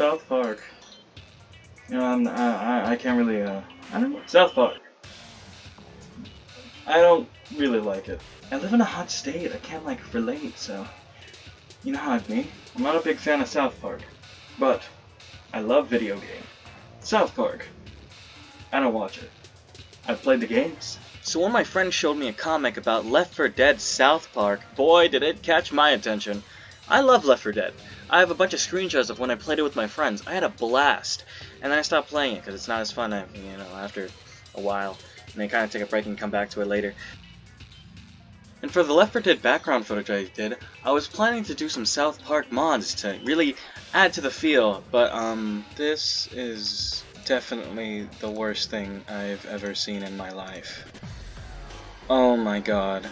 South Park. You know, I can't really, I don't know. South Park. I don't really like it. I live in a hot state. I can't, like, relate, so... You know how it be? I'm not a big fan of South Park. But, I love video game. South Park. I don't watch it. I've played the games. So when my friend showed me a comic about Left 4 Dead South Park, boy did it catch my attention. I love Left 4 Dead. I have a bunch of screenshots of when I played it with my friends. I had a blast. And then I stopped playing it because it's not as fun, after a while. And then kind of take a break and come back to it later. And for the Left 4 Dead background footage I did, I was planning to do some South Park mods to really add to the feel, but this is definitely the worst thing I've ever seen in my life. Oh my god.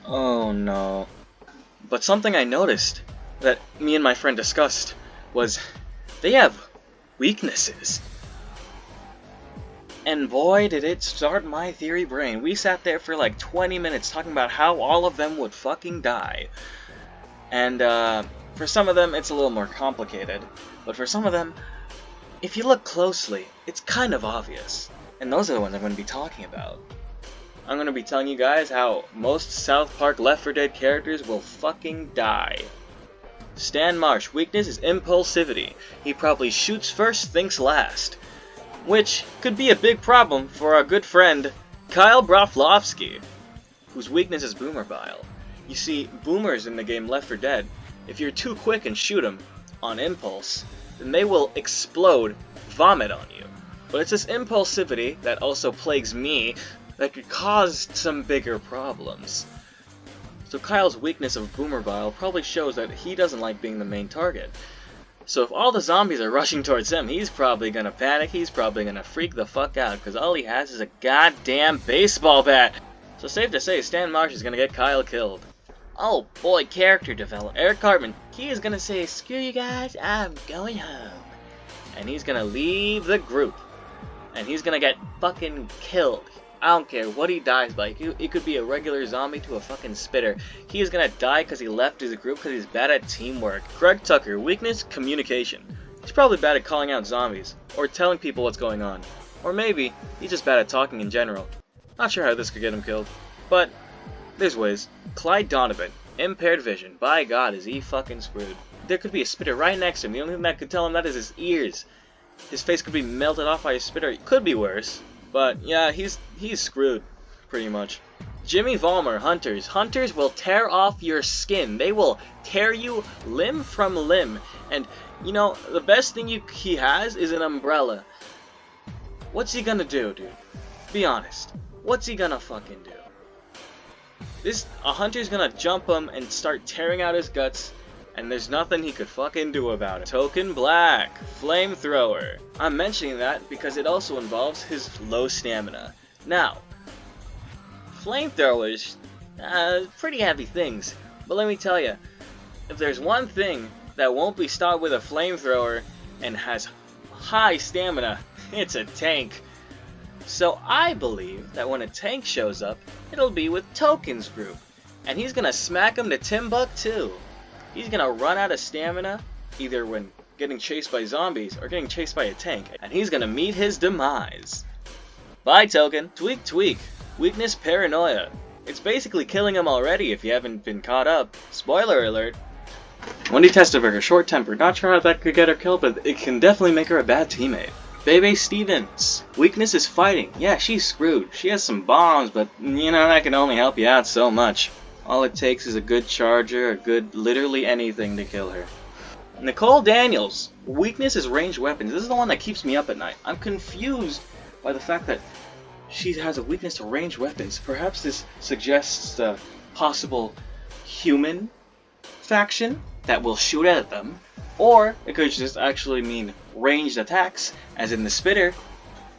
Oh no. But something I noticed that me and my friend discussed was they have weaknesses. And boy did it start my theory brain. We sat there for like 20 minutes talking about how all of them would fucking die. And for some of them it's a little more complicated, but for some of them, if you look closely, it's kind of obvious. And those are the ones I'm going to be talking about. I'm going to be telling you guys how most South Park Left 4 Dead characters will fucking die. Stan Marsh, weakness is impulsivity. He probably shoots first, thinks last. Which could be a big problem for our good friend, Kyle Broflovsky, whose weakness is boomer bile. You see, boomers in the game Left 4 Dead, if you're too quick and shoot them on impulse, then they will explode, vomit on you. But it's this impulsivity that also plagues me that could cause some bigger problems. So Kyle's weakness of boomer bile probably shows that he doesn't like being the main target. So if all the zombies are rushing towards him, he's probably gonna panic, he's probably gonna freak the fuck out, because all he has is a goddamn baseball bat. So safe to say, Stan Marsh is gonna get Kyle killed. Oh boy, character development. Eric Cartman, he is gonna say, screw you guys, I'm going home. And he's gonna leave the group. And he's gonna get fucking killed. I don't care what he dies by. It could be a regular zombie to a fucking spitter. He is gonna die because he left his group because he's bad at teamwork. Greg Tucker, weakness, communication. He's probably bad at calling out zombies, or telling people what's going on. Or maybe, he's just bad at talking in general. Not sure how this could get him killed. But, there's ways. Clyde Donovan, impaired vision. By God, is he fucking screwed. There could be a spitter right next to him. The only thing that could tell him that is his ears. His face could be melted off by a spitter. It could be worse. But yeah, he's screwed, pretty much. Jimmy Vollmer, Hunters. Hunters will tear off your skin. They will tear you limb from limb. And, you know, the best thing he has is an umbrella. What's he gonna do, dude? Be honest. What's he gonna fucking do? A hunter's gonna jump him and start tearing out his guts, and there's nothing he could fucking do about it. Token Black, Flamethrower. I'm mentioning that because it also involves his low stamina. Now, flamethrowers, pretty heavy things, but let me tell you, if there's one thing that won't be stopped with a flamethrower and has high stamina, it's a tank. So I believe that when a tank shows up, it'll be with Token's group, and he's gonna smack him to Timbuktu. He's gonna run out of stamina, either when getting chased by zombies or getting chased by a tank, and he's gonna meet his demise. Bye, Token. Tweak Tweak. Weakness Paranoia. It's basically killing him already if you haven't been caught up. Spoiler alert. Wendy Testerberger, short-tempered. Not sure how that could get her killed, but it can definitely make her a bad teammate. Bebe Stevens. Weakness is fighting. Yeah, she's screwed. She has some bombs, but you know, that can only help you out so much. All it takes is a good charger, a good literally anything to kill her. Nicole Daniels. Weakness is ranged weapons. This is the one that keeps me up at night. I'm confused by the fact that she has a weakness to ranged weapons. Perhaps this suggests a possible human faction that will shoot at them. Or it could just actually mean ranged attacks, as in the spitter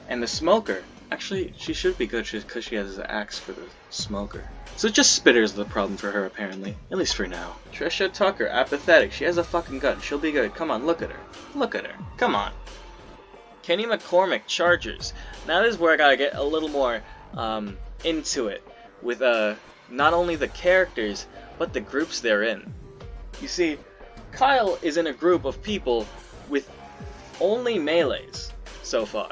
and the smoker. Actually, she should be good because she has an axe for the smoker. So just spitters the problem for her, apparently. At least for now. Trisha Tucker, apathetic. She has a fucking gun. She'll be good. Come on, look at her. Look at her. Come on. Kenny McCormick, Chargers. Now this is where I gotta get a little more into it. With not only the characters, but the groups they're in. You see, Kyle is in a group of people with only melees so far.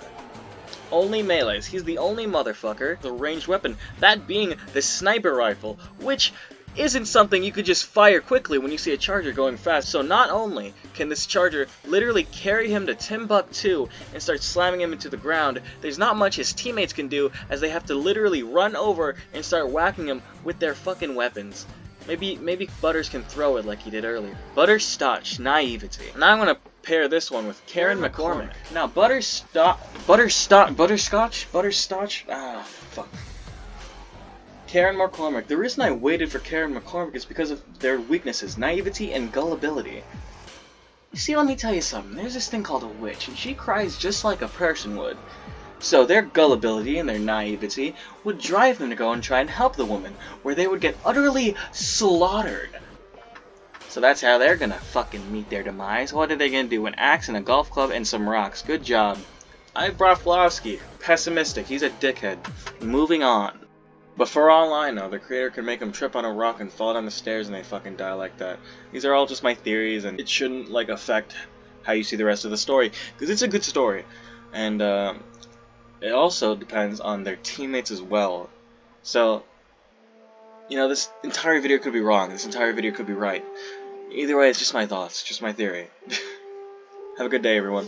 Only melees. He's the only motherfucker. The ranged weapon, that being the sniper rifle, which isn't something you could just fire quickly when you see a charger going fast. So not only can this charger literally carry him to Timbuktu and start slamming him into the ground, there's not much his teammates can do as they have to literally run over and start whacking him with their fucking weapons. Maybe Butters can throw it like he did earlier. Butterscotch, Naivety. Now I'm gonna pair this one with Karen McCormick. Now Butterscotch, ah, fuck. Karen McCormick. The reason I waited for Karen McCormick is because of their weaknesses, naivety and gullibility. You see, let me tell you something. There's this thing called a witch, and she cries just like a person would. So their gullibility and their naivety would drive them to go and try and help the woman, where they would get utterly slaughtered. So that's how they're gonna fucking meet their demise. What are they gonna do? An axe and a golf club and some rocks. Good job. Broflovski, pessimistic. He's a dickhead. Moving on. But for all I know, the creator could make them trip on a rock and fall down the stairs and they fucking die like that. These are all just my theories, and it shouldn't, like, affect how you see the rest of the story, because it's a good story. And, it also depends on their teammates as well. So, you know, this entire video could be wrong, this entire video could be right. Either way, it's just my thoughts, just my theory. Have a good day, everyone.